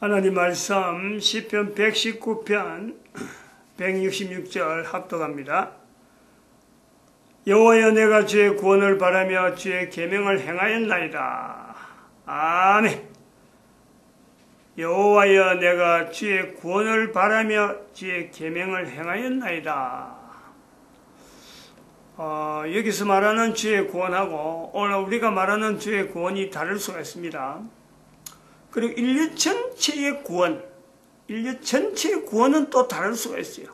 하나님 말씀 시편 119편 166절 합독합니다. 여호와여, 내가 주의 구원을 바라며 주의 계명을 행하였나이다. 아멘. 여호와여, 내가 주의 구원을 바라며 주의 계명을 행하였나이다. 여기서 말하는 주의 구원하고 오늘 우리가 말하는 주의 구원이 다를 수가 있습니다. 그리고 인류 전체의 구원은 또 다를 수가 있어요.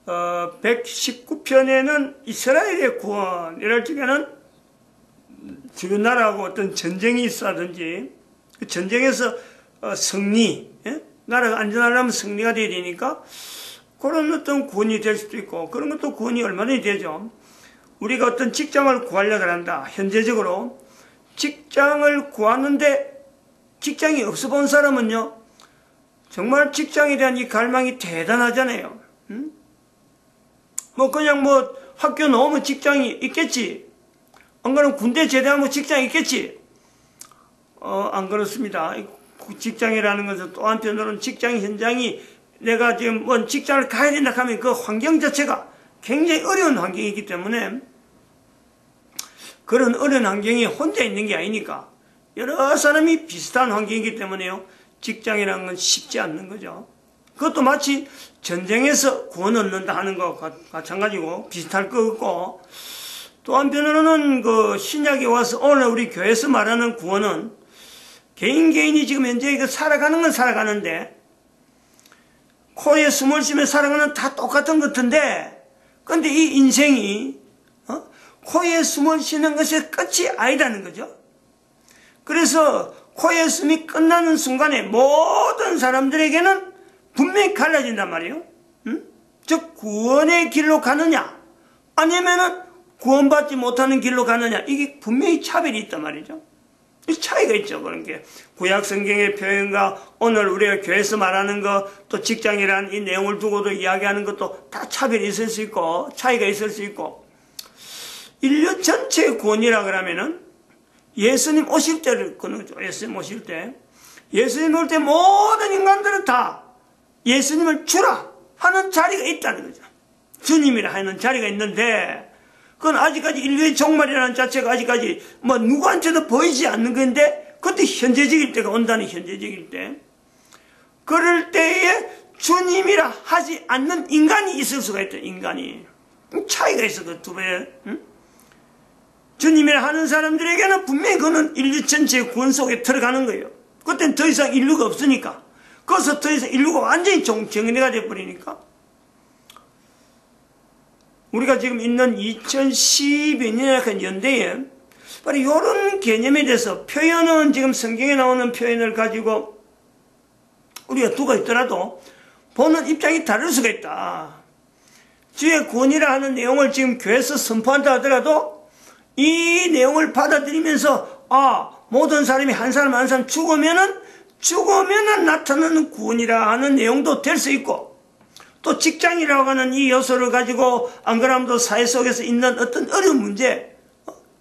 119편에는 이스라엘의 구원, 이럴 적에는 주변 나라하고 어떤 전쟁이 있어든지 그 전쟁에서 승리, 나라가 안전하려면 승리가 돼야 되니까 그런 어떤 구원이 될 수도 있고, 그런 것도 구원이 얼마나 되죠. 우리가 어떤 직장을 구하려고 한다. 현재적으로 직장을 구하는데 직장이 없어 본 사람은요, 정말 직장에 대한 이 갈망이 대단하잖아요. 그냥 학교 나오면 직장이 있겠지. 안 그러면 군대 제대하면 직장이 있겠지. 안 그렇습니다. 직장이라는 것은 또 한편으로는 직장 현장이 내가 지금 직장을 가야 된다 하면 그 환경 자체가 굉장히 어려운 환경이기 때문에, 그런 어려운 환경이 혼자 있는 게 아니니까 여러 사람이 비슷한 환경이기 때문에요, 직장이라는 건 쉽지 않는 거죠. 그것도 마치 전쟁에서 구원 얻는다 하는 것과 마찬가지고 비슷할 것 같고, 또 한편으로는 그 신약에 와서 오늘 우리 교회에서 말하는 구원은 개인이 지금 현재 살아가는 건 살아가는데, 코에 숨을 쉬며 살아가는 다 똑같은 것 같은데, 근데 이 인생이 코에 숨을 쉬는 것이 끝이 아니라는 거죠. 그래서 코에 숨이 끝나는 순간에 모든 사람들에게는 분명히 갈라진단 말이에요. 즉 구원의 길로 가느냐 아니면은 구원받지 못하는 길로 가느냐, 이게 분명히 차별이 있단 말이죠. 이 차이가 있죠. 그런 게 구약 성경의 표현과 오늘 우리가 교회에서 말하는 것, 또 직장이라는 이 내용을 두고도 이야기하는 것도 다 차별이 있을 수 있고 차이가 있을 수 있고, 인류 전체의 구원이라 그러면은 예수님 오실 때를 끊어죠. 예수님 오실 때, 예수님 올 때 모든 인간들은 다 예수님을 주라 하는 자리가 있다는 거죠. 주님이라 하는 자리가 있는데, 그건 아직까지 인류의 종말이라는 자체가 아직까지 누구한테도 보이지 않는 건데, 그때 현재적일 때가 온다는, 현재적일 때, 그럴 때에 주님이라 하지 않는 인간이 있을 수가 있다. 인간이 차이가 있어. 그 두 배. 주님이라 하는 사람들에게는 분명히 그는 인류 전체의 구원 속에 들어가는 거예요. 그때는 더 이상 인류가 없으니까. 거기서 더 이상 인류가 완전히 정리가 돼버리니까. 우리가 지금 있는 2012년의 연대에 바로 이런 개념에 대해서 표현은 지금 성경에 나오는 표현을 가지고 우리가 두고 있더라도 보는 입장이 다를 수가 있다. 주의 구원이라 하는 내용을 지금 교회에서 선포한다 하더라도 이 내용을 받아들이면서 모든 사람이 한 사람 한 사람 죽으면은 나타나는 구원이라 하는 내용도 될 수 있고, 또 직장이라고 하는 이 요소를 가지고 안 그러면 사회 속에서 있는 어떤 어려운 문제,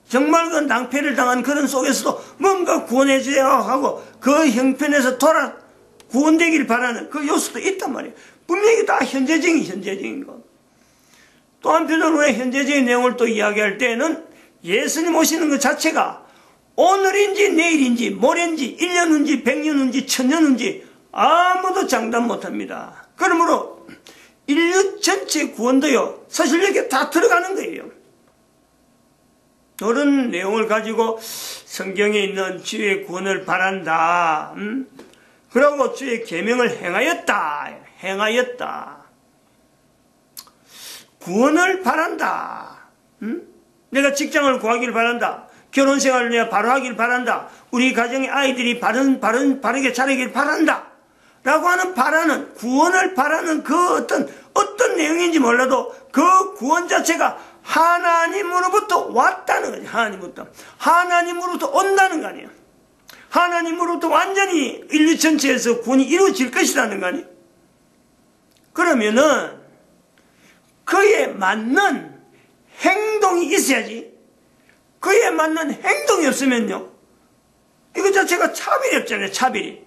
정말 그 낭패를 당한 그런 속에서도 뭔가 구원해줘야 하고 그 형편에서 구원되길 바라는 그 요소도 있단 말이에요. 분명히 다 현재적인 것. 또 한편으로 현재적인 내용을 또 이야기할 때는 예수님 오시는 것 자체가 오늘인지 내일인지 모레인지 1년 후인지 100년 후인지 1000년 후인지 아무도 장담 못합니다. 그러므로 인류 전체 구원도요, 사실 여기에 다 들어가는 거예요. 그런 내용을 가지고 성경에 있는 주의 구원을 바란다. 그러고 주의 계명을 행하였다. 구원을 바란다. 내가 직장을 구하길 바란다. 결혼 생활을 내가 바로 하길 바란다. 우리 가정의 아이들이 바르게 자라길 바란다. 라고 하는 구원을 바라는 그 어떤 내용인지 몰라도 그 구원 자체가 하나님으로부터 왔다는 거죠. 하나님으로부터 온다는 거 아니에요. 하나님으로부터 완전히 인류 전체에서 구원이 이루어질 것이라는 거 아니에요. 그러면은 그에 맞는 행동이 있어야지. 그에 맞는 행동이 없으면요, 이거 자체가 차별이 없잖아요. 차별이.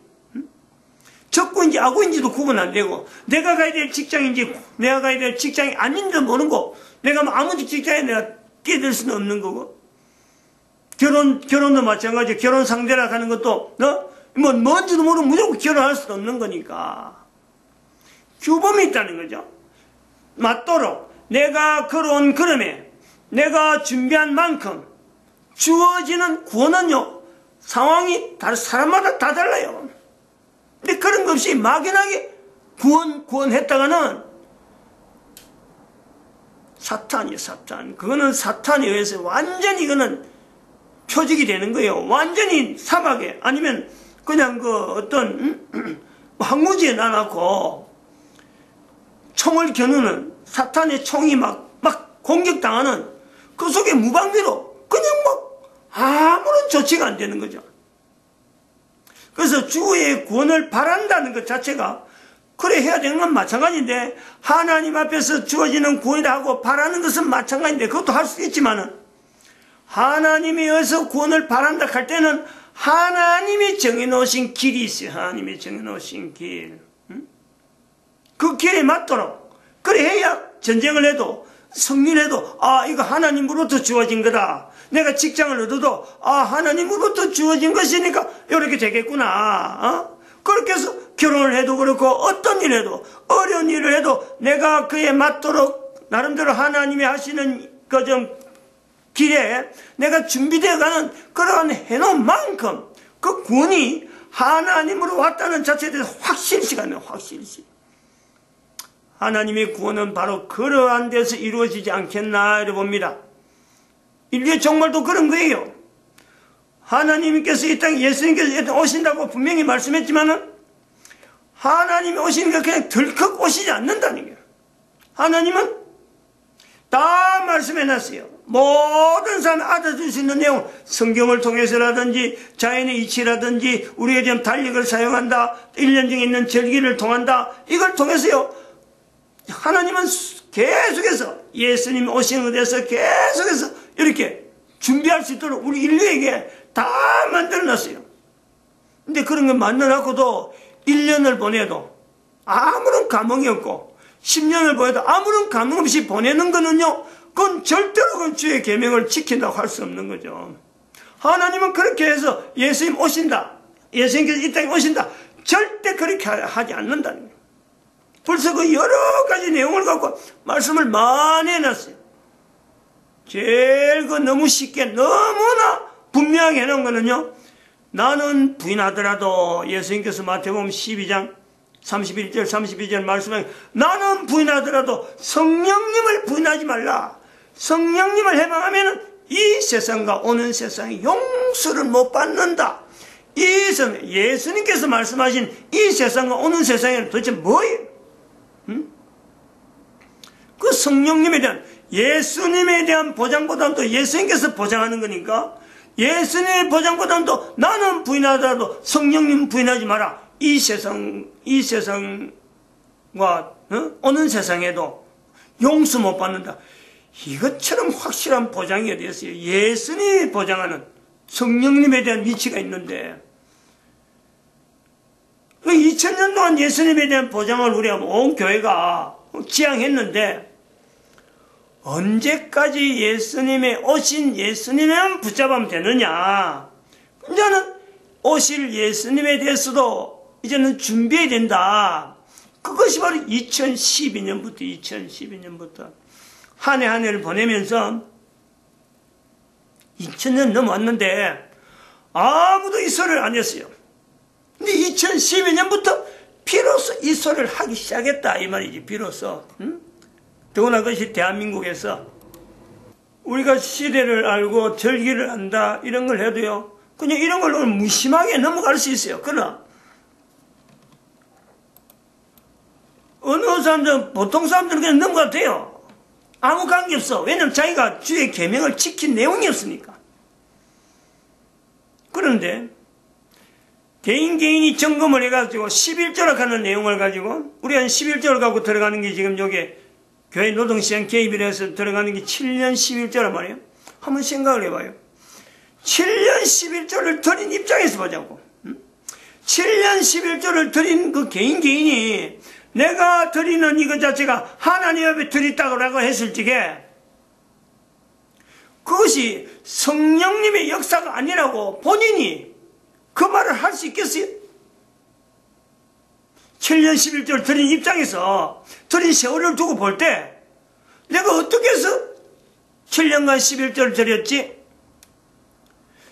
적군인지 악군인지도 구분 안 되고, 내가 가야 될 직장인지 내가 가야 될 직장이 아닌지도 모르고, 내가 뭐 아무 직장에 내가 끼어들 수는 없는 거고, 결혼도 마찬가지고, 결혼 상대라 하는 것도, 뭐 뭔지도 모르고 무조건 결혼할 수도 없는 거니까. 규범이 있다는 거죠. 맞도록 내가 걸어온 걸음에 내가 준비한 만큼 주어지는 구원은요, 상황이 사람마다 다 달라요. 근데 그런 것 없이 막연하게 구원했다가는 사탄이에요, 사탄. 그거는 사탄에 의해서 완전히 이거는 표적이 되는 거예요. 완전히 사막에, 아니면 그냥 어떤 황무지에 놔놓고 총을 겨누는, 사탄의 총이 막 공격당하는 그 속에 무방비로 그냥 아무런 조치가 안 되는 거죠. 그래서 주의 구원을 바란다는 것 자체가 그래 해야 되는 건 마찬가지인데, 하나님 앞에서 주어지는 구원이라 하고 바라는 것은 마찬가지인데, 그것도 할 수 있지만은 하나님에 의해서 구원을 바란다 할 때는 하나님이 정해놓으신 길이 있어요. 하나님이 정해놓으신 길. 그 길에 맞도록 그래 해야 전쟁을 해도 승리를 해도 이거 하나님으로부터 주어진 거다. 내가 직장을 얻어도 하나님으로부터 주어진 것이니까 이렇게 되겠구나. 그렇게 해서 결혼을 해도 그렇고 어떤 일을 해도 어려운 일을 해도 내가 그에 맞도록 나름대로 하나님이 하시는 그 좀 길에 내가 준비되어 가는 그러한 해놓은 만큼 그 구원이 하나님으로 왔다는 자체에 대해서 확실시가 있네요. 확실시. 하나님의 구원은 바로 그러한 데서 이루어지지 않겠나 이래 봅니다. 인류의 종말도 그런 거예요. 하나님께서 이 땅에 예수님께서 오신다고 분명히 말씀했지만은 하나님이 오시는 게 그냥 덜컥 오시지 않는다는 거예요. 하나님은 다 말씀해놨어요. 모든 사람이 알아줄 수 있는 내용, 성경을 통해서라든지 자연의 이치라든지 우리에 대한 달력을 사용한다, 1년 중에 있는 절기를 통한다, 이걸 통해서요 하나님은 계속해서 예수님 오시는 것에서 계속해서 이렇게 준비할 수 있도록 우리 인류에게 다 만들어놨어요. 근데 그런 거 만들어놓고도 1년을 보내도 아무런 감흥이 없고 10년을 보내도 아무런 감흥 없이 보내는 거는요, 그건 절대로 그건 주의 계명을 지킨다고 할 수 없는 거죠. 하나님은 그렇게 해서 예수님 오신다, 예수님께서 이 땅에 오신다, 절대 그렇게 하지 않는다는 거예요. 벌써 그 여러 가지 내용을 갖고 말씀을 많이 해놨어요. 제일 너무 쉽게 너무나 분명하게 해놓은 거는요, 나는 부인하더라도, 예수님께서 마태복음 12장 31절 32절 말씀에 나는 부인하더라도 성령님을 부인하지 말라. 성령님을 해방하면 이 세상과 오는 세상에 용서를 못 받는다. 이 세상, 예수님께서 말씀하신 이 세상과 오는 세상에는 도대체 뭐예요? 그 성령님에 대한, 예수님에 대한 보장보다는 또 예수님께서 보장하는 거니까, 예수님의 보장보다는 또 나는 부인하더라도 성령님 부인하지 마라. 이 세상과 오는 세상에도 용서 못 받는다. 이것처럼 확실한 보장이 어디 있어요? 예수님이 보장하는 성령님에 대한 위치가 있는데, 2000년 동안 예수님에 대한 보장을 우리가 온 교회가 지향했는데, 언제까지 예수님의 오신 예수님에만 붙잡으면 되느냐? 이제는 오실 예수님에 대해서도 이제는 준비해야 된다. 그것이 바로 2012년부터 한 해 한 해를 보내면서 2000년 넘어왔는데 아무도 이 소리를 안 했어요. 근데 2012년부터 비로소 이 소리를 하기 시작했다 이 말이지. 비로소. 더구나 그것이 대한민국에서 우리가 시대를 알고 절기를 안다 이런 걸 해도요, 그냥 이런 걸로 무심하게 넘어갈 수 있어요. 그러나 어느 사람들은, 보통 사람들은 그냥 넘어가도 돼요. 아무 관계없어. 왜냐면 자기가 주의 계명을 지킨 내용이 없으니까. 그런데 개인이 점검을 해가지고 11조락 하는 내용을 가지고, 우리가 11조를 갖고 들어가는 게 지금 요게 교회 노동시장 개입이라 해서 들어가는 게 7년 11조란 말이에요. 한번 생각을 해봐요. 7년 11조를 드린 입장에서 보자고. 7년 11조를 드린 그 개인이 내가 드리는 이것 자체가 하나님 앞에 드렸다고 했을 적에 그것이 성령님의 역사가 아니라고 본인이 그 말을 할 수 있겠어요? 7년 11조를 드린 입장에서 드린 세월을 두고 볼 때 내가 어떻게 해서 7년간 11조를 드렸지?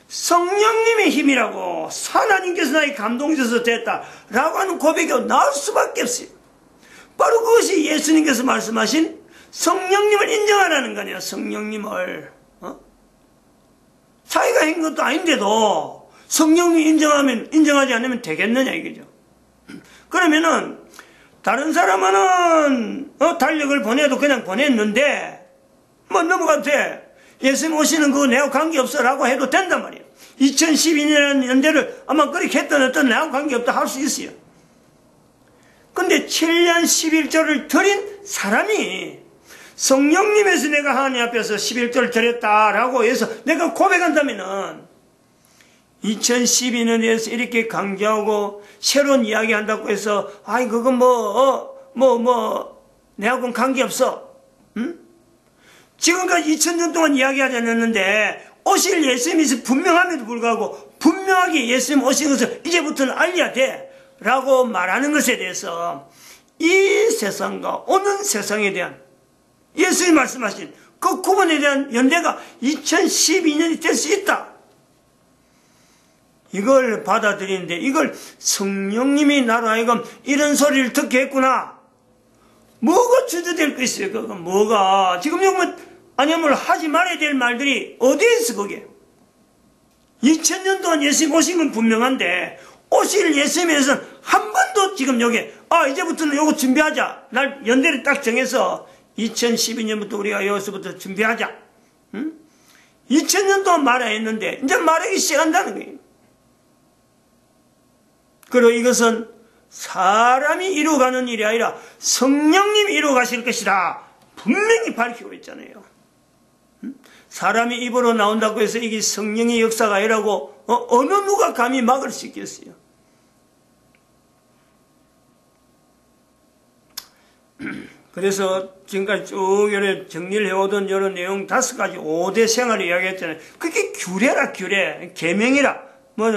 성령님의 힘이라고 하나님께서 나에게 감동 주셔서 됐다라고 하는 고백이 나올 수밖에 없어요. 바로 그것이 예수님께서 말씀하신 성령님을 인정하라는 거냐. 성령님을 자기가 한 것도 아닌데도 성령님이 인정하지 않으면 되겠느냐 이거죠. 그러면은 다른 사람은 달력을 보내도 그냥 보냈는데 뭐 넘어가도 돼. 예수님 오시는 그거 내하고 관계없어 라고 해도 된단 말이에요. 2012년 연대를 아마 그렇게 했던 어떤 내하고 관계없다 할 수 있어요. 근데 7년 11조를 드린 사람이 성령님에서 내가 하나님 앞에서 11조를 드렸다라고 해서 내가 고백한다면은 2012년에서 이렇게 강조하고 새로운 이야기 한다고 해서 아이 그건 내하고는 관계없어. 응? 지금까지 2000년 동안 이야기하지 않았는데 오실 예수님이 분명함에도 불구하고 분명하게 예수님 오신 것을 이제부터는 알려야 돼 라고 말하는 것에 대해서 이 세상과 오는 세상에 대한 예수님이 말씀하신 그 구분에 대한 연대가 2012년이 될 수 있다. 이걸 받아들이는데 이걸 성령님이 나로 하여금 이런 소리를 듣게 했구나. 뭐가 주저될 거 있어요? 그건 뭐가 지금 여러분 아니면 하지 말아야 될 말들이 어디에 있어 그게. 2000년 동안 예수님 오신 건 분명한데 오실 예수님에서는 한 번도 지금 여기 이제부터는 요거 준비하자. 날 연대를 딱 정해서 2012년부터 우리가 여기서부터 준비하자. 응? 2000년 동안 말안 했는데 이제 말하기 시작한다는 거예요. 그리고 이것은 사람이 이루어가는 일이 아니라 성령님이 이루어가실 것이다. 분명히 밝히고 있잖아요. 사람이 입으로 나온다고 해서 이게 성령의 역사가 아니라고 어느 누가 감히 막을 수 있겠어요. 그래서 지금까지 쭉 여러 정리를 해오던 여러 내용 5가지 5대 생활을 이야기했잖아요. 그게 규례라 규례. 계명이라.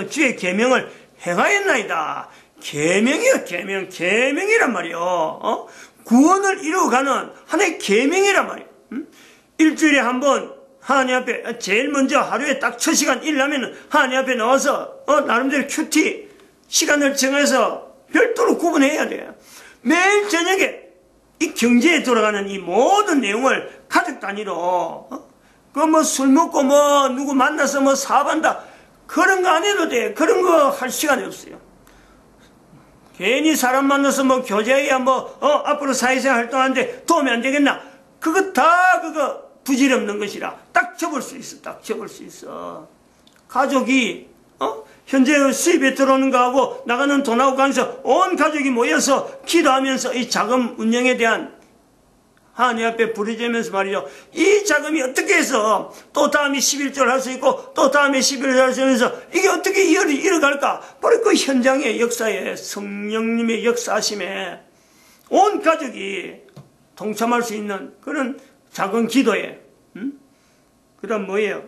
주의 계명을 행하였나이다. 계명이요 계명. 계명이란 말이요. 구원을 이루어가는 하나의 계명이란 말이에요. 일주일에 한 번 하나님 앞에 제일 먼저 하루에 딱 첫 시간 일하면 하나님 앞에 나와서 나름대로 큐티 시간을 정해서 별도로 구분해야 돼요. 매일 저녁에 이 경제에 돌아가는 이 모든 내용을 가족 단위로 술 먹고 누구 만나서 사업한다 그런 거 안 해도 돼. 그런 거 할 시간이 없어요. 괜히 사람 만나서 교제야 앞으로 사회생활 활동하는데 도움이 안 되겠나? 그거 다 부질없는 것이라 딱 접을 수 있어. 딱 접을 수 있어. 가족이 현재 수입에 들어오는 거하고 나가는 돈하고 가면서 온 가족이 모여서 기도하면서 이 자금 운영에 대한 하나님 앞에 부르짖으면서 말이죠. 이 자금이 어떻게 해서 또 다음에 11조를 할 수 있고 또 다음에 11조를 할 수 있면서 이게 어떻게 이어갈까? 바로 그 현장의 역사에 성령님의 역사하심에 온 가족이 동참할 수 있는 그런 작은 기도에 그 다음 뭐예요?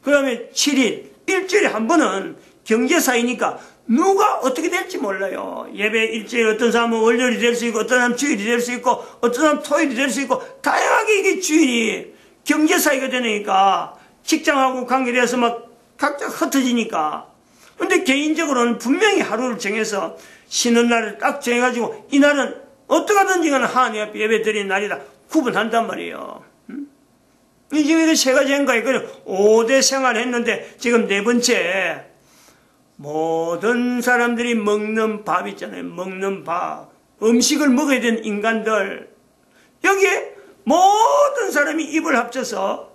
그 다음에 7일 일주일에 한 번은 경제사이니까 누가 어떻게 될지 몰라요. 예배 일주일 어떤 사람은 월요일이 될 수 있고 어떤 사람은 주일이 될 수 있고 어떤 사람은 토요일이 될 수 있고 다양하게 이게 주일이 경제사이가 되니까 직장하고 관계돼서 각자 흩어지니까. 근데 개인적으로는 분명히 하루를 정해서 쉬는 날을 딱 정해가지고 이 날은 어떡하든지 간에 하나님 앞에 예배 드리는 날이다 구분한단 말이에요. 지금 이거 3가지 한 거예요. 5대 생활을 했는데 지금 4번째 모든 사람들이 먹는 밥 있잖아요. 먹는 밥. 음식을 먹어야 되는 인간들. 여기에 모든 사람이 입을 합쳐서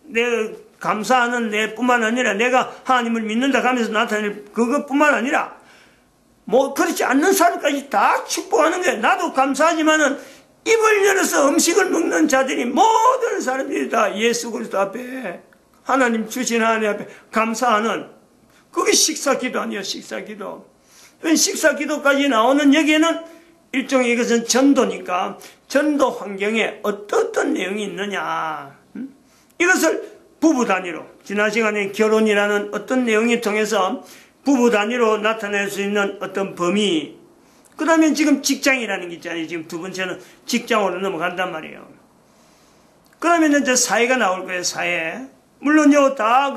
내가 감사하는 내뿐만 아니라 내가 하나님을 믿는다 하면서 나타낼 그것뿐만 아니라 그렇지 않는 사람까지 다 축복하는 거예요. 나도 감사하지만은 입을 열어서 음식을 먹는 자들이 모든 사람들이 다 예수 그리스도 앞에 하나님 주신 하나님 앞에 감사하는 그게 식사기도 아니에요. 식사기도. 식사 기도까지 나오는 여기에는 일종의 이것은 전도니까 전도 환경에 어떤 내용이 있느냐. 이것을 부부 단위로, 지난 시간에 결혼이라는 어떤 내용이 통해서 부부 단위로 나타낼 수 있는 어떤 범위, 그 다음에 지금 직장이라는 게 있잖아요. 지금 두 번째는 직장으로 넘어간단 말이에요. 그 다음에 이제 사회가 나올 거예요, 사회. 물론요, 다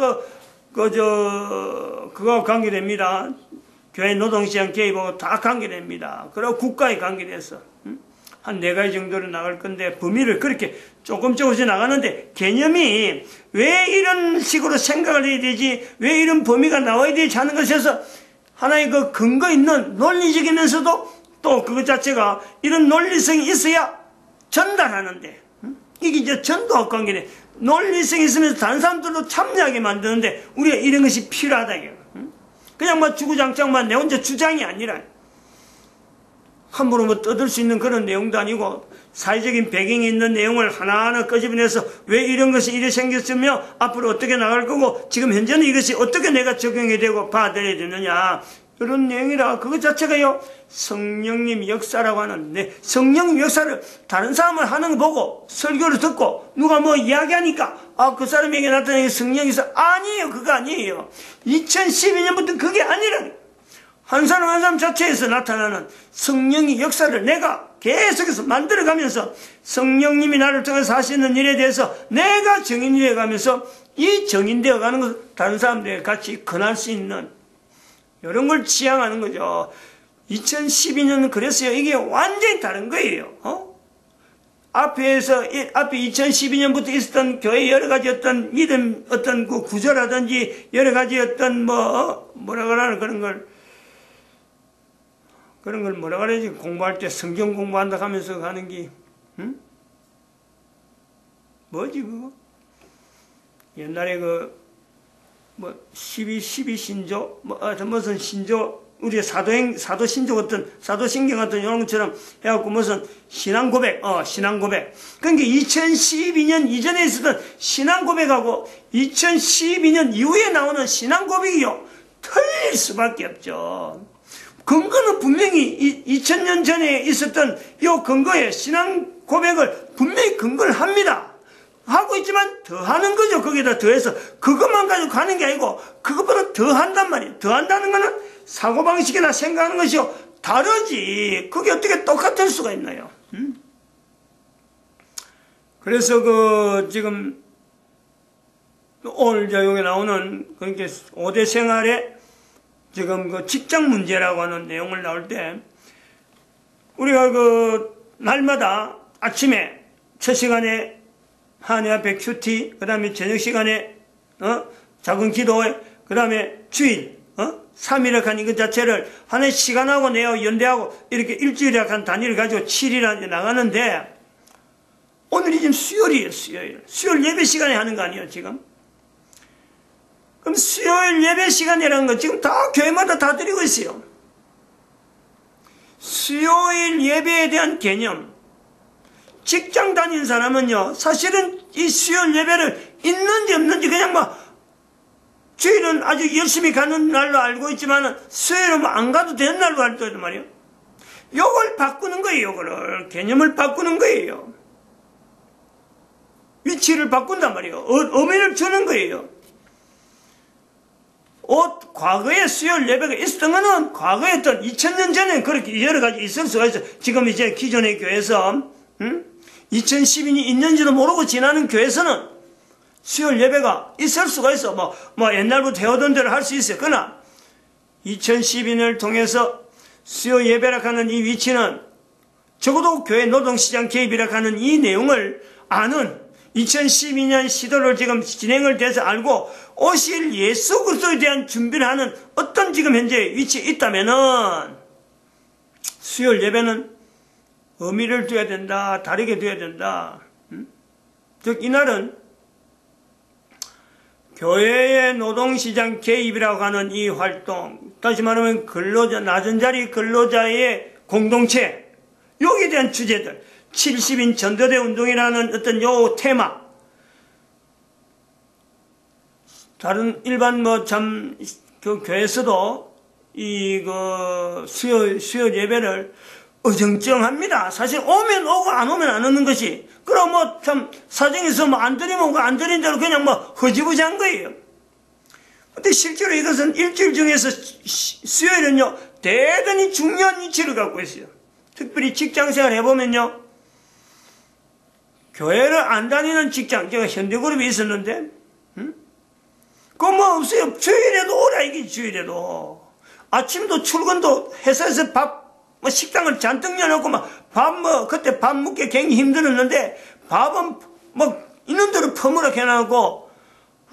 그거 관계됩니다. 교회 노동시장 개입하고 다 관계됩니다. 그리고 국가에 관계돼서. 한 4가지 정도로 나갈 건데, 범위를 그렇게 조금씩 나가는데, 개념이 왜 이런 식으로 생각을 해야 되지, 왜 이런 범위가 나와야 되지 하는 것에서 하나의 그 근거 있는 논리적이면서도 또 그것 자체가 이런 논리성이 있어야 전달하는데, 이게 이제 전도학 관계네. 논리성이 있으면서 다른 사람들도 참여하게 만드는데, 우리가 이런 것이 필요하다, 이거. 그냥 뭐 주구장창만 내 혼자 주장이 아니라, 함부로 뭐 떠들 수 있는 그런 내용도 아니고, 사회적인 배경이 있는 내용을 하나하나 끄집어내서 왜 이런 것이 이래 생겼으며 앞으로 어떻게 나갈 거고 지금 현재는 이것이 어떻게 내가 적용이 되고 받아들여야 되느냐, 이런 내용이라 그것 자체가요 성령님 역사라고 하는데, 성령 역사를 다른 사람을 하는 거 보고 설교를 듣고 누가 뭐 이야기하니까 그 사람에게 나타나는 성령 역사 아니에요. 그거 아니에요. 2012년부터 그게 아니라 한 사람 한 사람 자체에서 나타나는 성령의 역사를 내가 계속해서 만들어가면서 성령님이 나를 통해서 하시는 일에 대해서 내가 정인이 되어가면서 이 정인되어 가는 것을 다른 사람들과 같이 권할 수 있는 이런 걸 지향하는 거죠. 2012년은 그랬어요. 이게 완전히 다른 거예요. 앞에 2012년부터 있었던 교회 여러 가지 어떤 믿음, 어떤 그 구조라든지 여러 가지 어떤 뭐라 그러나 그런 걸 뭐라 그러지? 공부할 때 성경 공부한다 하면서 가는 게, 뭐지, 그거? 옛날에 12 신조? 무슨 신조? 우리의 사도신조 같은, 사도신경 같은 이런 것처럼 해갖고 무슨 신앙 고백, 신앙 고백. 그러니까 2012년 이전에 있었던 신앙 고백하고 2012년 이후에 나오는 신앙 고백이요. 틀릴 수밖에 없죠. 근거는 분명히 2000년 전에 있었던 이 근거에 신앙 고백을 분명히 근거를 합니다. 하고 있지만 더 하는 거죠. 거기다 더해서 그것만 가지고 가는 게 아니고 그것보다 더 한단 말이에요. 더 한다는 거는 사고방식이나 생각하는 것이요 다르지. 그게 어떻게 똑같을 수가 있나요? 그래서 지금 오늘 여기 나오는 그러니까 5대 생활에 지금 직장 문제라고 하는 내용을 나올 때 우리가 날마다 아침에 첫 시간에 하나님 앞에 큐티, 그 다음에 저녁 시간에 작은 기도회, 그 다음에 주일 3일을 한 이것 자체를 하나의 시간하고 내하고 연대하고 이렇게 일주일에 한 단위를 가지고 7일 나가는데 오늘이 지금 수요일이에요. 수요일 예배 시간에 하는 거 아니에요 지금? 그럼 수요일 예배 시간이라는 건 지금 다 교회마다 다 드리고 있어요. 수요일 예배에 대한 개념. 직장 다니는 사람은요, 사실은 이 수요일 예배를 있는지 없는지 그냥 주일은 아주 열심히 가는 날로 알고 있지만 수요일은 안 가도 되는 날로 알고 있단 말이에요. 요걸 바꾸는 거예요. 요거를. 개념을 바꾸는 거예요. 위치를 바꾼단 말이에요. 의미를 주는 거예요. 과거에 수요일 예배가 있었던 거는 과거에 어떤 2000년 전에 그렇게 여러 가지 있을 수가 있어요. 지금 이제 기존의 교회에서 2012년이 있는지도 모르고 지나는 교회에서는 수요일 예배가 있을 수가 있어. 옛날부터 해오던 대로 할 수 있어요. 그러나 2012년을 통해서 수요 예배라 하는 이 위치는 적어도 교회 노동시장 개입이라 하는 이 내용을 아는 2012년 시도를 지금 진행을 돼서 알고 오실 예수 그리스도에 대한 준비를 하는 어떤 지금 현재 위치에 있다면은 수요일 예배는 의미를 둬야 된다. 다르게 둬야 된다. 즉 이날은 교회의 노동시장 개입이라고 하는 이 활동, 다시 말하면 낮은 자리 근로자의 공동체, 여기에 대한 주제들, 70인 전도대 운동이라는 어떤 요 테마, 다른 일반 교회에서도 수요 예배를 어정쩡합니다. 사실 오면 오고 안 오면 안 오는 것이. 그럼 뭐 참 사정에서 뭐 안 드리면 오고 안 드린 대로 그냥 뭐 허지부지한 거예요. 근데 실제로 이것은 일주일 중에서 수요일은요, 대단히 중요한 위치를 갖고 있어요. 특별히 직장생활 해보면요, 교회를 안 다니는 직장, 제가 현대그룹에 있었는데, 그거 뭐 없어요. 주일에도 오라, 이게 주일에도. 아침도 출근도 회사에서 뭐 식당을 잔뜩 열어놓고 그때 밥 먹기 굉장히 힘들었는데, 밥은 뭐 있는 대로 퍼무락 해놔고,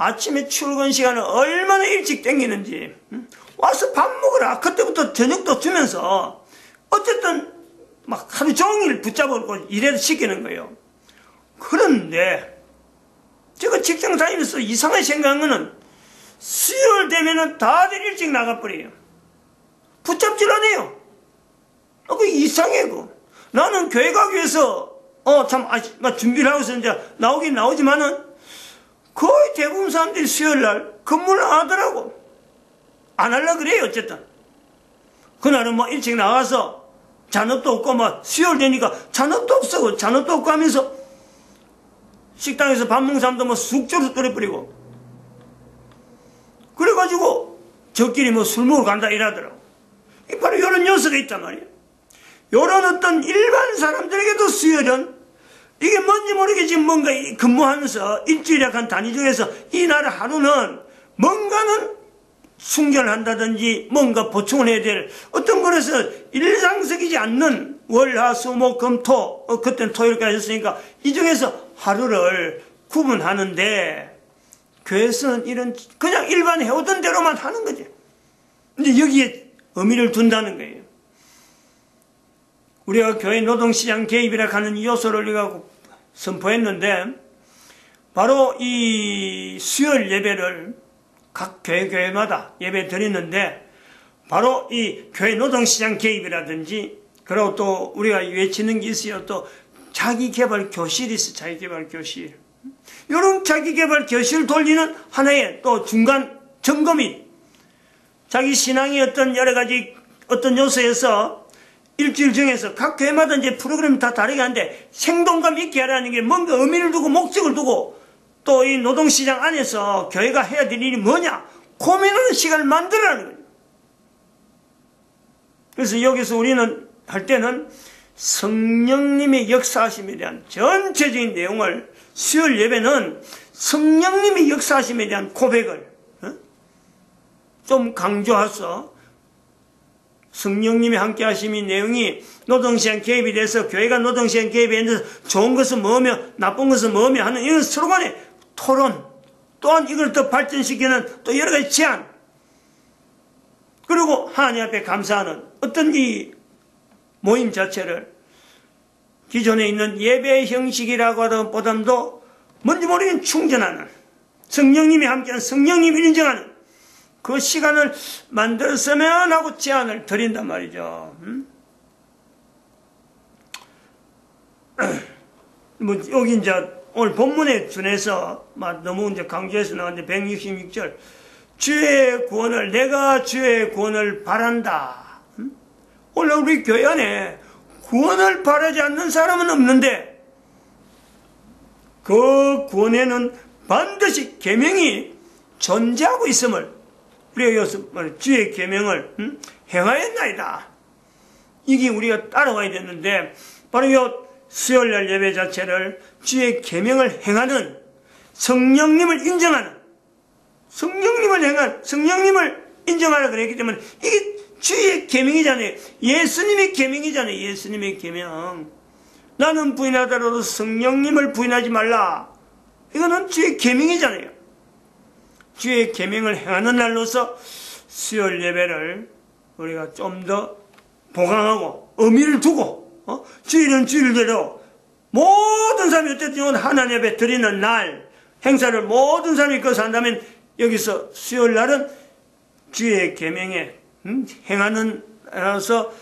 아침에 출근 시간을 얼마나 일찍 땡기는지, 와서 밥 먹으라. 그때부터 저녁도 주면서, 어쨌든, 막 하루 종일 붙잡고 일해도 시키는 거예요. 그런데, 제가 직장 다니면서 이상하게 생각한 거는, 수요일 되면은 다들 일찍 나가버려요. 붙잡질 않아요. 그 이상해, 나는 교회 가기 위해서, 준비를 하고서 이제 나오긴 나오지만은, 거의 대부분 사람들이 수요일날 근무를 안 하더라고. 안 하려고 그래요, 어쨌든. 그날은 뭐 일찍 나가서 잔업도 없고, 수요일 되니까 잔업도 없어. 잔업도 없고 하면서 식당에서 밥 먹는 사람도 쑥조로 끓여버리고. 그래가지고 저끼리 술 먹으러 간다 이러더라고. 바로 이런 요소가 있단 말이에요. 이런 어떤 일반 사람들에게도 수요일은 이게 뭔지 모르겠지만 뭔가 근무하면서 일주일에 한 단위 중에서 이날 하루는 뭔가는 충전을 한다든지 뭔가 보충을 해야 될 어떤 거에서 일상적이지 않는 월, 화, 수, 목, 금, 토, 그때는 토요일까지 했으니까 이 중에서 하루를 구분하는데 교회에서는 이런 그냥 일반 해오던 대로만 하는 거지. 근데 여기에 의미를 둔다는 거예요. 우리가 교회 노동시장 개입이라 하는 이 요소를 우리가 선포했는데 바로 이 수요일 예배를 각 교회마다 예배 드리는데 바로 이 교회 노동시장 개입이라든지 그리고 또 우리가 외치는 게 있어요. 또 자기개발 교실이 있어요. 자기개발 교실. 이런 자기개발 교실 돌리는 하나의 또 중간 점검이 자기 신앙의 어떤 여러 가지 어떤 요소에서 일주일 중에서 각 교회마다 이제 프로그램이 다 다르게 하는데 생동감 있게 하라는 게 뭔가 의미를 두고 목적을 두고 또 이 노동시장 안에서 교회가 해야 될 일이 뭐냐 고민하는 시간을 만들라는 거예요. 그래서 여기서 우리는 할 때는 성령님의 역사하심에 대한 전체적인 내용을 수요일 예배는 성령님의 역사하심에 대한 고백을 좀 강조해서 성령님이 함께 하심이 내용이 노동시장 개입이 돼서 교회가 노동시장 개입에 대해서 좋은 것은 뭐며 나쁜 것은 뭐며 하는 이런 서로 간의 토론 또한 이걸 더 발전시키는 또 여러 가지 제안 그리고 하나님 앞에 감사하는 어떤 이 모임 자체를 기존에 있는 예배 형식이라고 하던 보담도 뭔지 모르겠는 충전하는 성령님이 함께하는 성령님이 인정하는 그 시간을 만들었으면 하고 제안을 드린단 말이죠. 여기 이제 오늘 본문에 준해서 너무 이제 강조해서 나왔는데 166절 주의 구원을 내가 주의 구원을 바란다. 오늘 우리 교회 안에 구원을 바라지 않는 사람은 없는데 그 구원에는 반드시 계명이 존재하고 있음을 우리가 여기서 주의 계명을 행하였나이다. 이게 우리가 따라와야 되는데 바로 이 수요일날 예배 자체를 주의 계명을 행하는 성령님을 인정하는 성령님을 인정하라 그랬기 때문에 이게 주의 계명이잖아요. 예수님의 계명이잖아요. 예수님의 계명. 나는 부인하더라도 성령님을 부인하지 말라. 이거는 주의 계명이잖아요. 주의 계명을 행하는 날로서 수요일 예배를 우리가 좀 더 보강하고 의미를 두고 주일은 주일대로 모든 사람이 어쨌든 하나님 앞에 드리는 날 행사를 모든 사람이 그것을 한다면 여기서 수요일 날은 주의 계명에 행하는 날로서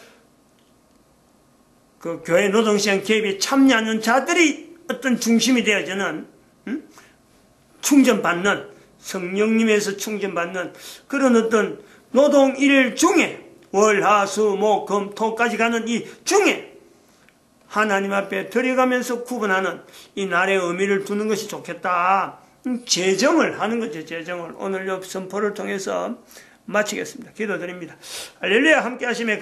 그 교회 노동시장 개입에 참여하는 자들이 어떤 중심이 되어지는 충전받는 성령님에서 충전받는 그런 어떤 노동일 중에 월, 화, 수, 목, 금, 토까지 가는 이 중에 하나님 앞에 들어가면서 구분하는 이 날의 의미를 두는 것이 좋겠다. 제정을 하는 거죠. 제정을. 오늘 요 선포를 통해서 마치겠습니다. 기도드립니다. 할렐루야. 함께 하심에